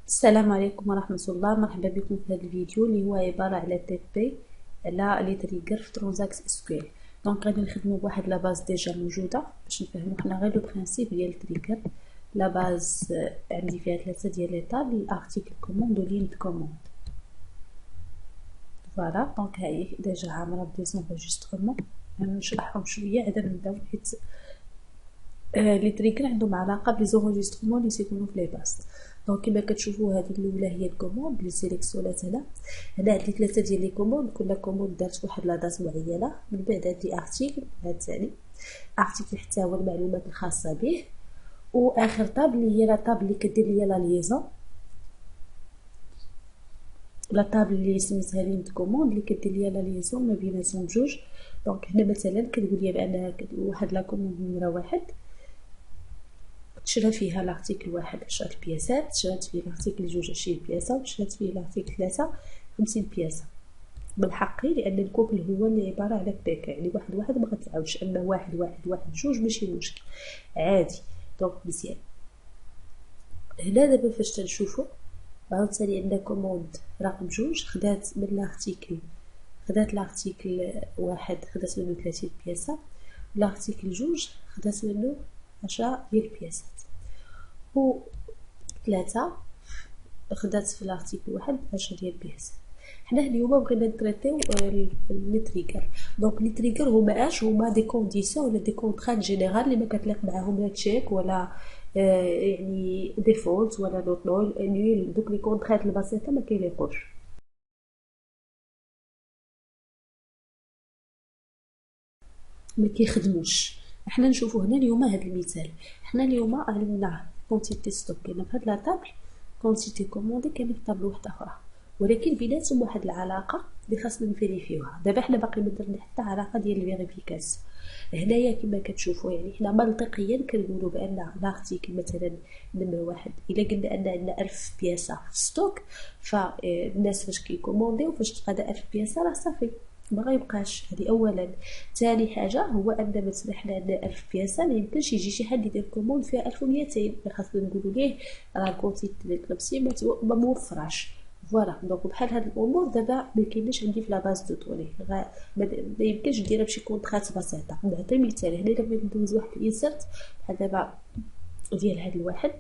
السلام عليكم ورحمة الله. مرحبا بكم في هذا الفيديو اللي هو عبارة على تي بي على لي تريجر في ترانزاكت اس كيو ال. دونك غادي نخدمو بواحد لا باز ديجا موجودة باش نفهمو حنا غير لو برانسيپ ديال التريجر. لا باز عندي فيها 3 ديال لي طابل: ارتيكل كوموند و لين دو كوموند. فوالا دونك هاهي ديجا عامرة بديزونغوجيستغمون. نشرحهم شوية عاد نبداو حيت لي تريجر عندهم علاقة بليزونغوجيستغمون اللي تيكونو في لي باز. دونك كما كتشوفوا هذه الاولى هي الكوموند اللي سيليكسيونات هنا عندي 3 ديال لي كوموند، كل كوموند دارت واحد لا دات معينه. من بعد عندي ارتيكل، هذا الثاني ارتيكل حتى هو المعلومات الخاصه به. واخر طاب اللي هي لا طاب اللي كدير ليا لا ليزون، لا طاب اللي سميتها لين كوموند اللي كدير ليا لا ليزون ما بيناتهم بجوج. دونك هنا مثلا كتقول لي بان واحد لا كوموند نمره واحد شرا فيها لارتيكل واحد 10 بياسات، شرات فيه لارتيكل جوج 20 بياسة، وشرات فيه لارتيكل 3 50 بياسة. من حقي لان الكوبل هو اللي عباره على بيكا، يعني واحد ما غتعاودش، اما واحد جوج ماشي مشكل عادي. دونك مزيان. هنا دابا فاش تنشوفو عاوتاني عندنا كوموند رقم جوج خدات من لارتيكل، خدات لارتيكل واحد خدات منه 30 بياسة، لارتيكل جوج خدات منه 10 ديال البياسات، و 3 خدات في لارتيكل واحد 10 ديال البياسات. حنا اليوم بغينا نتريتيو لي تريغر. دونك لي تريغر هما اش؟ هما دي كونديسيون ولا دي كونطرات جينيرال اللي ما كتليق معاهم لا تشيك ولا يعني ديفولت ولا نوت نول. يعني دوك لي كونطرات البسيطه ما كيليقوش، ما كيخدموش. حنا نشوفوا هنا اليوم هذا المثال. حنا اليوم عندنا كونتيتي ستوك كاينه في هاد لا طابل، كونتيتي كوموندي كاينه في طابل واحده اخرى، ولكن بيناتهم واحد العلاقه اللي خاصنا نفيريفيوها. دابا حنا باقي ما درنا حتى علاقه ديال الفيريفيكاسيون. هنايا كما كتشوفوا يعني حنا منطقيا كنقولوا بان لارتيكل مثلا نمره واحد الا قلنا ان عندنا 1000 بياسه في ستوك، فالناس فاش كيكومونديو فاش تقاد 1000 بياسه راه صافي ما غيبقاش. هذه اولا. ثاني حاجه هو ان مثلا حنا عندنا 1000 بياسه، ما يمكنش يجي شي حد يدير كوموند فيها 1200، خاصنا نقولوا ليه راه الكونتيت ديال الكلابسي ما موفراش. فوالا دونك بحال هاد الامور دابا ما كايناش عندي في لا باز دو طوني، ما يمكنش نديرها بشي كونطرات بسيطه. نعطي مثال هنا. الا بغيت ندوز واحد الانسرت بحال دابا ديال هاد الواحد،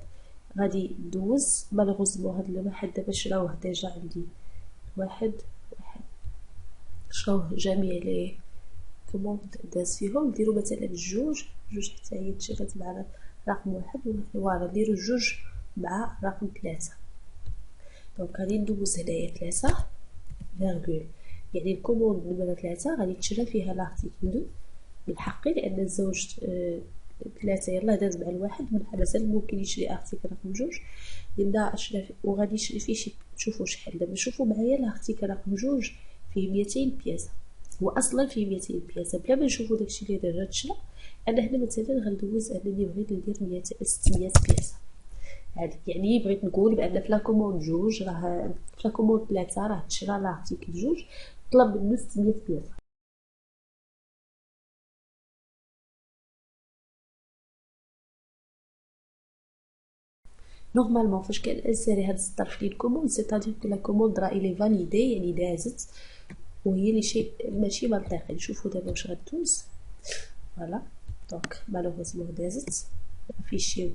غادي ندوز مالوغوزمون هاد الواحد دابا شراوه ديجا عندي واحد شراوه جميع لي كوموند داز فيهم. نديرو مثلا جوج حتى هي تشرات مع رقم واحد، فوالا نديرو جوج مع رقم 3. دونك غادي ندوز هنايا 3 فيرغول، يعني الكوموند نمرة 3 غادي تشرى فيها لارتيكل 2 من حقي لان الزوج 3 يلاه داز مع الواحد، من مازال ممكن يشري ارتيكل رقم جوج لان شرا وغادي يشري فيه شي. شوفوا شحال دابا، شوفوا معايا الارتيكل رقم جوج فيه 200 بياسه، هو اصلا فيه 200 بياسه بلا ما نشوفوا داكشي اللي دار تشرا. انا هنا مثلا غندوز انني بغيت ندير 600 بياسه. يعني بغيت نقول بان في لاكوموند جوج راه في لاكوموند 3 راه تشرا لارتيكل جوج طلب منه 600 بياسه. نورمالمون فاش كنسالي هاد السطر في الكوموند سيتادير كو لا كوموند راه الي فاليدي، يعني دازت وهي اللي شي ماشي منطقي. نشوفو دابا واش غدوز. فوالا دونك مالوغوزمون دازت فيشيو.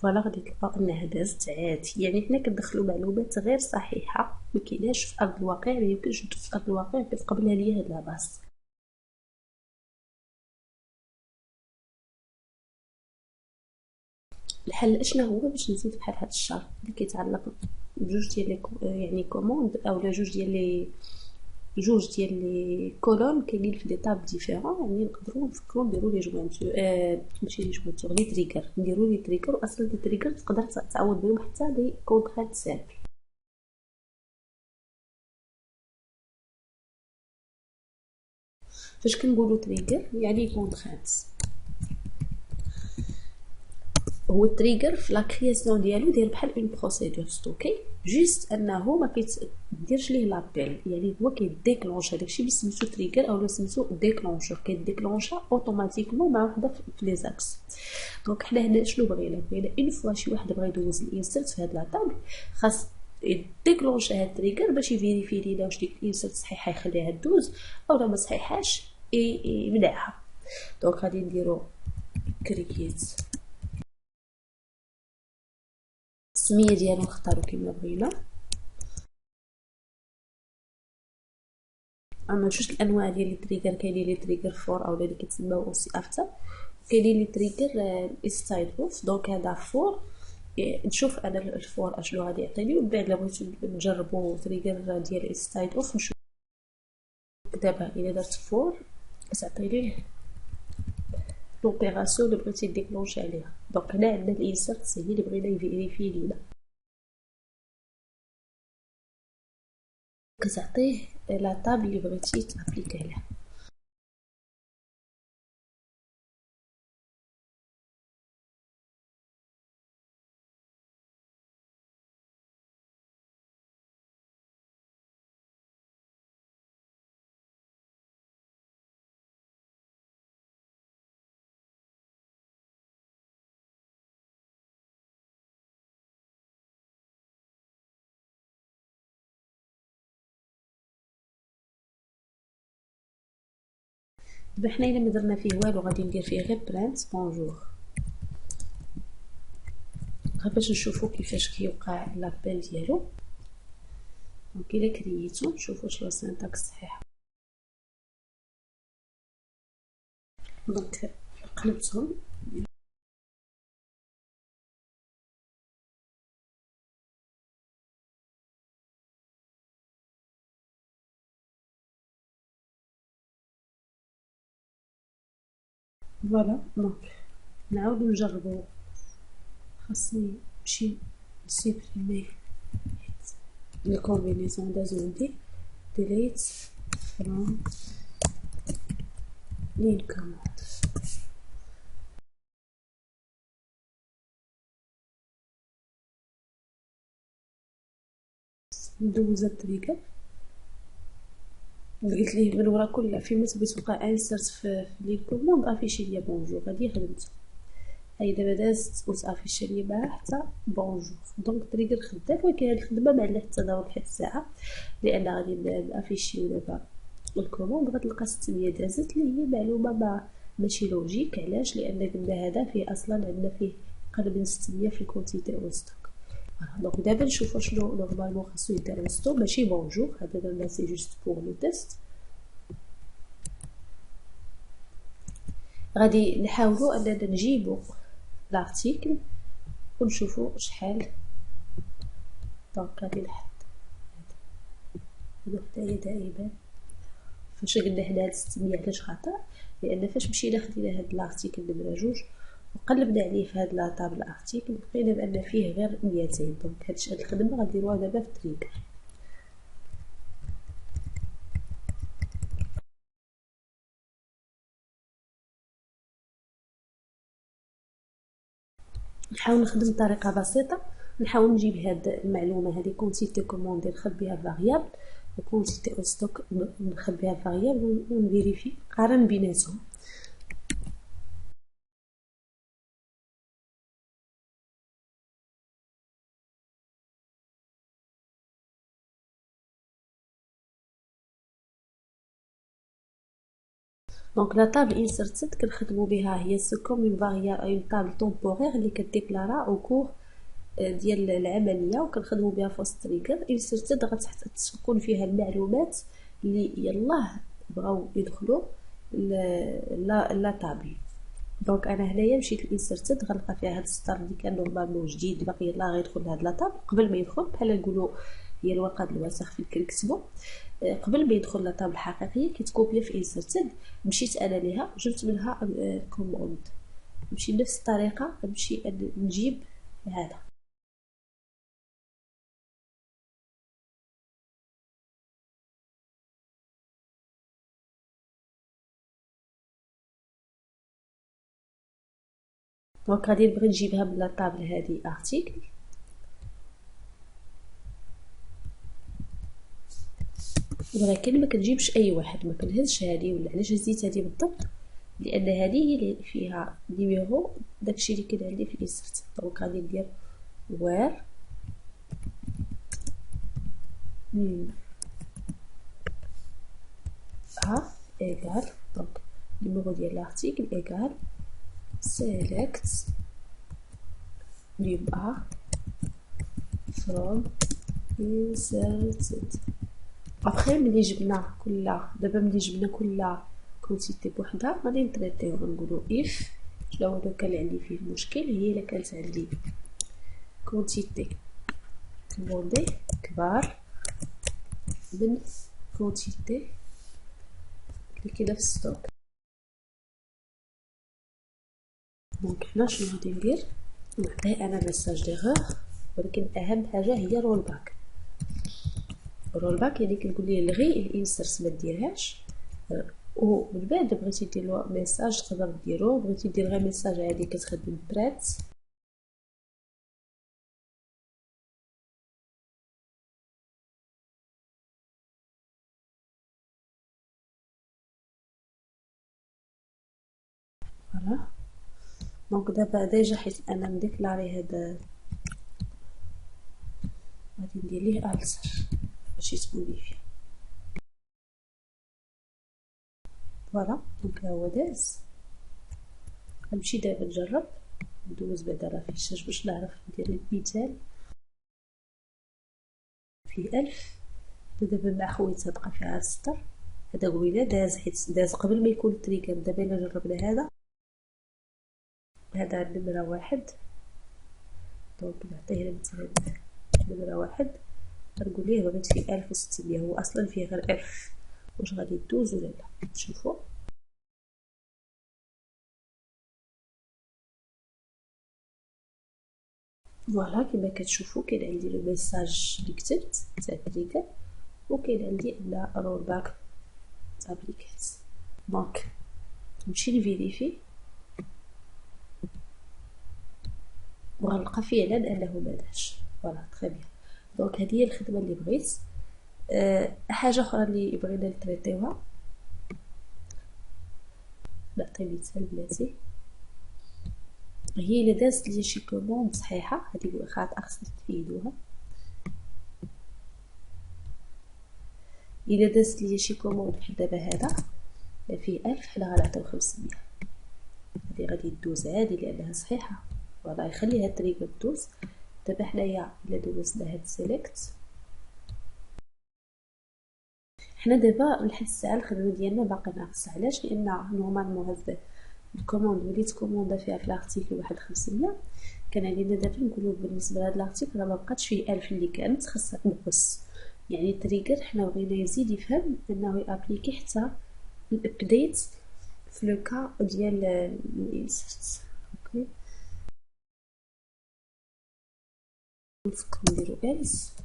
فوالا غادي تلقاو انها دازت عادي. يعني حنا كندخلو معلومات غير صحيحه ما كايناش في ارض الواقع، ما يمكنش ندوز في ارض الواقع كتقبلها ليا هاد لاباس. الحل اشنا هو باش نزيد بحال هاد الشرط اللي كيتعلق بجوج ديال يعني كوموند اولا جوج ديال لي كولون كاينين في دي طاب ديفيرون. يعني نقدروا نفكروا نديروا لي جوانتور ماشي لي جوانتور، لي تريغر. نديروا لي تريغر، واصلا لي تريغر تقدر تعوض بهم حتى لي كونطرات سامبل. فاش كنقولوا تريغر يعني كونطرات هو التريجر في لا كرياسيون ديالو داير بحال اون بروسيدور ستوكي، جوست انه ما كيديرش ليه لابيل، يعني هو كيديكلونش. هداكشي اللي سميتو تريجر او سميتو ديكلونشور، كيديكلونشا اوتوماتيكمون مع وحده في لي زاكس. دونك حنا هنا شنو بغينا اون فوا شي واحد بغى يدوز الانسيرت في هاد لا طابل، خاص يديكلونشا هاد التريجر باش يفيريفي لينا واش ديك الانسيرت صحيحه يخليها دوز او لا ما صحيحاش يمنعها. دونك غادي نديرو كرييت السميه ديالو نختارو كيما بغينا. عندنا جوج الانواع ديال لي تريجر، كاينين لي تريجر فور او اللي كيتسموا اوسي افتر، كاينين لي تريجر ستايل اوف. دونك هذا فور، نشوف انا الفور اشنو غادي يعطيني، ومن بعد بغيتو نجربوا تريجر ديال ستايل اوف نشوف. دابا الا درت فور كتعطيني لوبيراسيون اللي بغيتي ديكلونشي عليها. دونك هنا عندنا الانسيرت هي اللي بغينا يفيريفي لينا، كتعطيه لا طابل اللي بغيتي تابليكي عليها. دابا حنا الا ما درنا فيه والو غادي ندير فيه غير برانت بونجور، غير باش نشوفو كيفاش كيوقع لابيل ديالو. دونك الا كرييتو نشوفو واش لا سينتاكس صحيحه. دونك قلبتهم، فوالا. دونك نعاودو نجربو، خاصني نمشي نسيبريمي لي كومبينيزون دازوندي ديليت فروم لين كوموند. ندوز التريجر، قلت ليه من ورا كل فيما تبغي توقع انسرت في لين كوموند افيشي ليا بونجور، هادي خدمت. هاي دابا دازت وتافيشي ليا معاها حتى بونجور. دونك التريجر خدام، ولكن هاد الخدمه ما عندها حتى دور لحد الساعه، لان غادي نافيشيو دابا الكوموند غتلقى 600 دازت، اللي هي معلومه ماشي لوجيك. علاش؟ لان قلنا هذا فيه اصلا عندنا فيه قرب من 600 في الكونتيتي او ستوك. دونك دابا نشوفو شنو نورمالمون خاصو يدار ستوك، ماشي بونجور، هذا درنا سي جوست بور لو تيست. غادي نحاولو اننا نجيبو لارتيكل ونشوفو شحال. دونك غادي نحط هادو حدايا دائما. فاش قلنا هنا 600 علاش خطا؟ لان فاش مشينا خدينا هاد لارتيكل نمره جوج وقلبنا عليه في هاد لا طابل ارتيكل لقينا بان فيه غير 200. دونك هاد الخدمه غنديروها دابا في التريجر. نحاول نخدم بطريقه بسيطه، نحاول نجيب هاد المعلومه هذه كونتيتي كوموندي نخبيها فاريابل، وكونتيتي او ستوك نخبيها فاريابل، ونفيريفي نقارن بيناتهم. دونك لا طابل انسرتد كنخدموا بها هي سو كوم اون فاريابل اون طابل طومبورير اللي كديكلارا او كور ديال العمليه، وكنخدموا بها في وسط تريجر. انسرتد غتكون فيها المعلومات اللي يلاه بغاو يدخلوا لا طابل. دونك انا هنايا مشيت لانسرتد غنلقى فيها هاد السطر اللي كان نورمالمون جديد باقي يلاه غيدخل لهاد لا طابل. قبل ما يدخل بحال نقولوا هي الورقه الوسخ فين كنكتبوا، قبل ما يدخل لا طابل حقيقيه كيتكوبيا في انسرتد. مشيت انا ليها جبت منها كوموند، نمشي بنفس الطريقه نمشي نجيب هذا. دونك غادي نبغي نجيبها من لا طابل هذه ارتيكل، ولكن ما كنجيبش اي واحد، ما كنهزش هذه. ولا علاش هزيت هذه بالضبط؟ لان هذه هي اللي فيها نيميرو داكشي اللي كاين عندي في الانسرت. دونك غادي ندير وير A égale, donc numéro de l'article égale select num A from inserted. Après ملي جبنا دابا ملي جبنا كل كونتيتي بوحدها غادي نتريتيو، غنقولو if لو كان عندي فيه مشكل هي الا كانت عندي كونتيتي كوموندي كبار من كونتيتي اللي كاينه في الستوك. دونك حنا شنو غادي ندير؟ نعطيه انا ميساج ديغور، ولكن اهم حاجه هي رول باك. رول باك يعني كنقول ليه لغي الانسرت ما ديرهاش، ومن بعد بغيتي دير له ميساج تقدر ديرو، بغيتي دير غير ميساج عادي كتخدم بريت. فوالا دونك دابا ديجا حيت انا مديكلاري هذا غادي ندير ليه السر باش يتموديفي. فوالا دونك ها هو داز. غنمشي دابا نجرب ندوز بعدا لا فيشاج باش نعرف ندير المثال فيه 1000. دابا مع خويتها بقى فيها 6. هذا قبيله داز حيت داز قبل ما يكون التريكر. دابا الا جربنا هذا النمرة 1. دونك نعطيه مثلا نمرة 1 غنقول ليه بغيت فيه 1600، هو اصلا فيه غير 1000. واش غادي يدوز ولا لا؟ نشوفو. فوالا كما كتشوفوا كاين عندي لو ميساج اللي كتبت تاع التريكر، وكاين عندي ان رول باك ابليكات. دونك نمشي نفيريفي وغنلقى فعلا انه ما داش. فوالا تري بيان. دونك هذه هي الخدمه اللي بغيت. حاجه اخرى اللي بغينا نتريتيوها، نعطي مثال بلاتي. هي الا دازت لي شي كوموند صحيحه، هذه خاطئه خصنا تفيدوها. الا دازت لي شي كوموند بحال دابا هذا فيه 1000، حنا غنعطيو 500. هذه غادي تدوز عادي لانها صحيحه. فوالا يخليها الطريقه تدوز. دابا حنايا الا دوزنا هاد سيليكت، حنا دابا لحد الساعه الخدمه ديالنا باقي ناقصه. علاش؟ لان نورمالمون هاد الكوموند وليت كوموندا فيها في الارتيكل واحد 500. كان علينا دابا نقولوا بالنسبه لهاد الارتيكل راه ما بقاتش فيه 1000 اللي كانت خاصها تنقص. يعني التريجر حنا بغينا يزيد يفهم انه يابليكي حتى الابديت في لو كا ديال الانسرت. اوكي نفكر نديرو إلس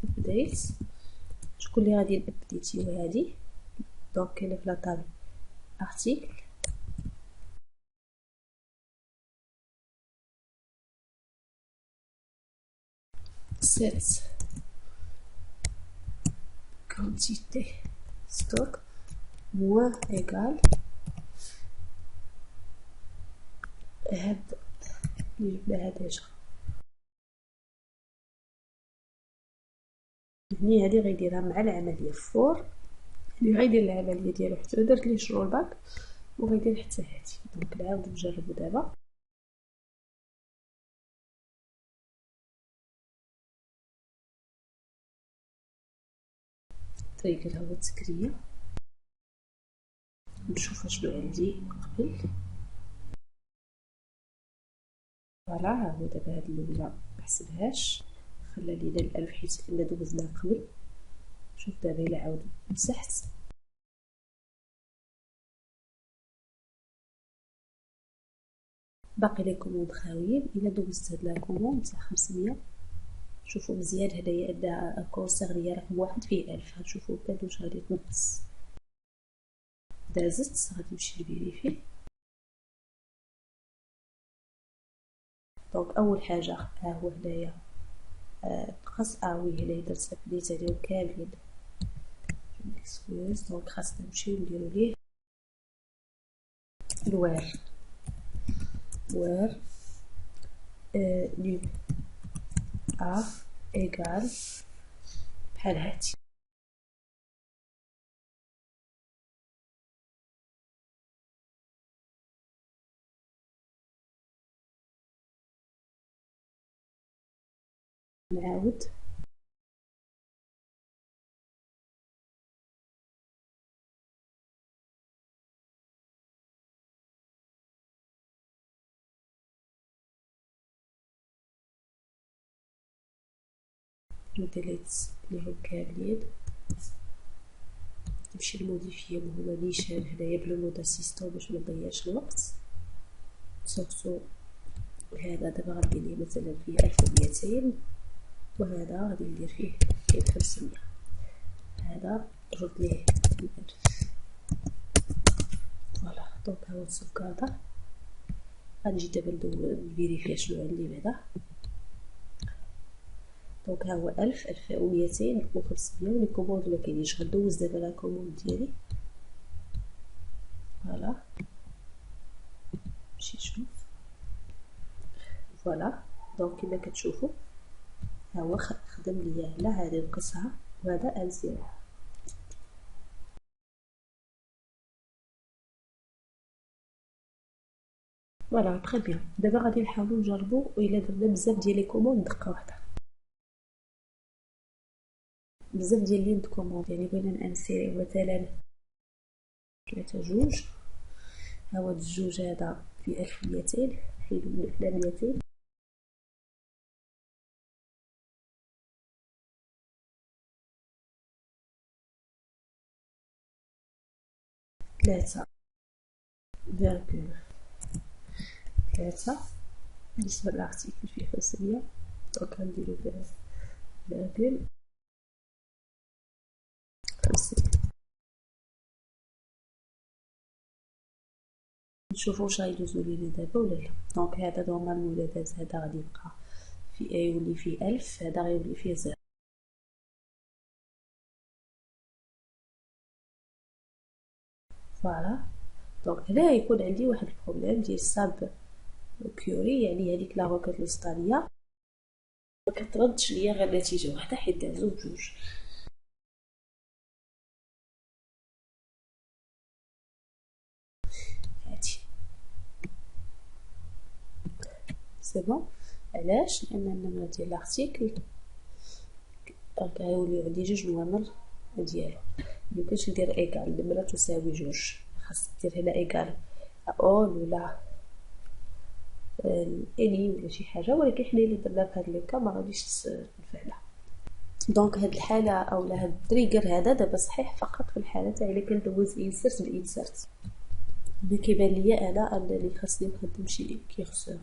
ابديت. شكون اللي غادي نابديتيو هادي؟ دونك كاينه في لاطابل ارتيكل set quantité stock moins égal هاد اللي جبناها ديجا. هني هادي غيديرها مع العمليه فور اللي غيدير العمليه ديالو حتى درت ليه شرول باك وغيدير حتى هادي. دونك نعاود نجربو دابا. طريقة هو التكرية. نشوف شنو عندي قبل. فوالا ها هو دابا هاد الاولى محسبهاش، خلى لينا الالف حيت كنا دوزناه قبل. شوف دابا الا عاود مسحت باقي لي كوموند خاويين. الا دوزت هاد لا كوموند تاع 500 شوفوا مزيان هنايا ان كونسيغ رقم 1 فيه 1000. غتشوفوا كان واش غادي تنقص. دازت غادي نمشي نفيريفي. دونك اول حاجه ها هو هنايا خاص وي هنايا درت ابديت عليهم كاملين. اكسكيوز. دونك خاصنا نمشيو نديرو ليه الوير نيو ايكال بحال هادي. نعاود نديليت ليهم كاملين. نمشي نموديفيهم هما نيشان هنايا بلو مود اسيستون باش منضيعش الوقت. سورتو هذا دابا غندير ليه مثلا فيه 1200 وهذا غادي ندير فيه 500. هذا جبت ليه 1000. فوالا. دونك ها هو السوفكاردا. غنجي دابا نفيريفي شنو عندي بعدا. دونك ها هو 1000 1200 و500 ولي كوموند مكاينينش. غندوز دابا لا كوموند ديالي. فوالا نمشي نشوف. فوالا. دونك كما كتشوفوا ها هو خدم ليا على هذه نقصها وهذا انزيرها. فوالا تري بيان. دابا غادي نحاولوا نجربوا الا درنا بزاف ديال لي كوموند دقه واحده. بزاف ديال لي كوموند يعني بغينا نانسيري مثلا 3 جوج. ها هو الجوج هذا في 1200 نحيدو من هنا 200. ثلاثة فيرغول 3 بالنسبة للارتيكل فيه 500. دونك غنديرو فيرغول 500. نشوفو واش غيدوزو لينا دابا ولا لا. دونك هذا نورمالمون الا داز هذا غادي يبقى في يولي فيه 1000. هذا غيولي فيه 0. فوالا. دونك هنا يكون عندي واحد البروبليم ديال ساب كيوري. يعني هذيك لا روكيت الوسطانيه ما كتردش ليا غير نتيجه واحده حيت دازو بجوج. هادي سي بون. علاش؟ لان النمره ديال لارتيكل دونك غيولي عندي جوج نوامر ديالو. ميمكنش ندير ايكال النمره تساوي جوج. خاص دير هنا ايكال اول ولا اني ولا شي حاجه. ولكن حنا الا درنا في هاد لوكا ما غاديش تنفعنا. دونك هاد الحاله اولا هاد التريجر هذا دابا صحيح فقط في الحاله تاع الا كندوز انسرت بانسرت. ملي كيبان ليا انا انني خاصني نخدم شي كيرسور.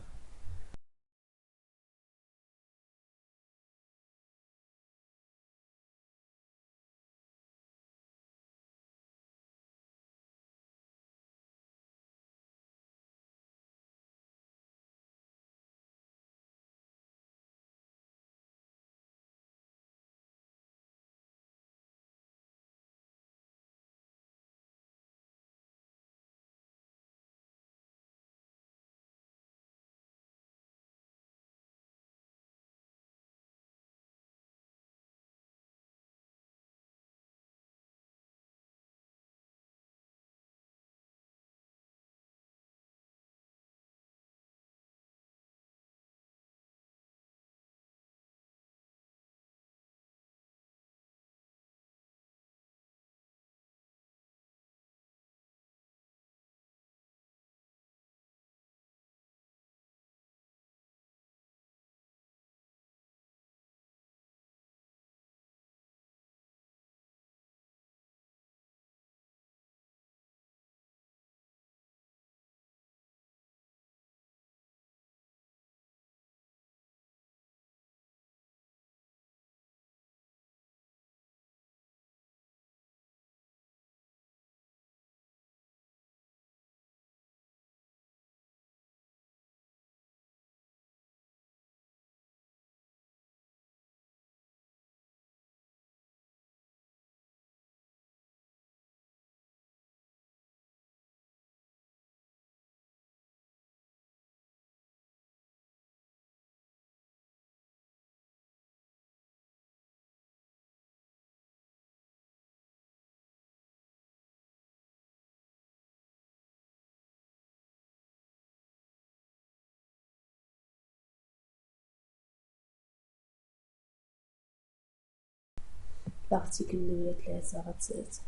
لارتيكل نمرة 3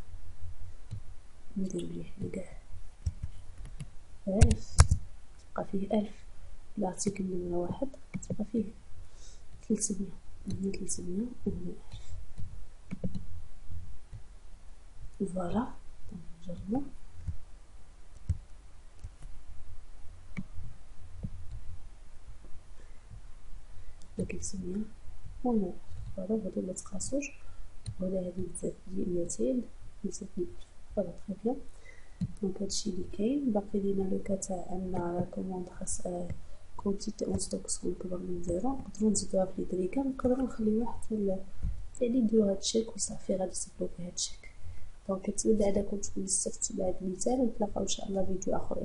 ندير مليح لكاع 1000 تبقى فيه 1000. لارتيكل نمرة 1 تبقى فيه 300. هنا 300 وهنا 1000. فوالا نجربو. هنا 300 وهنا فوالا. هادو متقاسوش ولا هادي تزاد 200 وتزاد 1000. فوالا تري بيان. دونك هادشي لي كاين. باقي لينا لو كا تاع عندنا كوموند خاص كونتيتي اون ستوك نكبر من 0 نقدرو نزيدوها في البريكا. نقدرو نخليوها حتى لي نديرو هاد الشيك وصافي غادي تبلوكي هاد الشيك. دونك نتمنى انكم تكونوا استفدتوا بهذا المثال. نتلاقاو ان شاء الله فيديو اخر.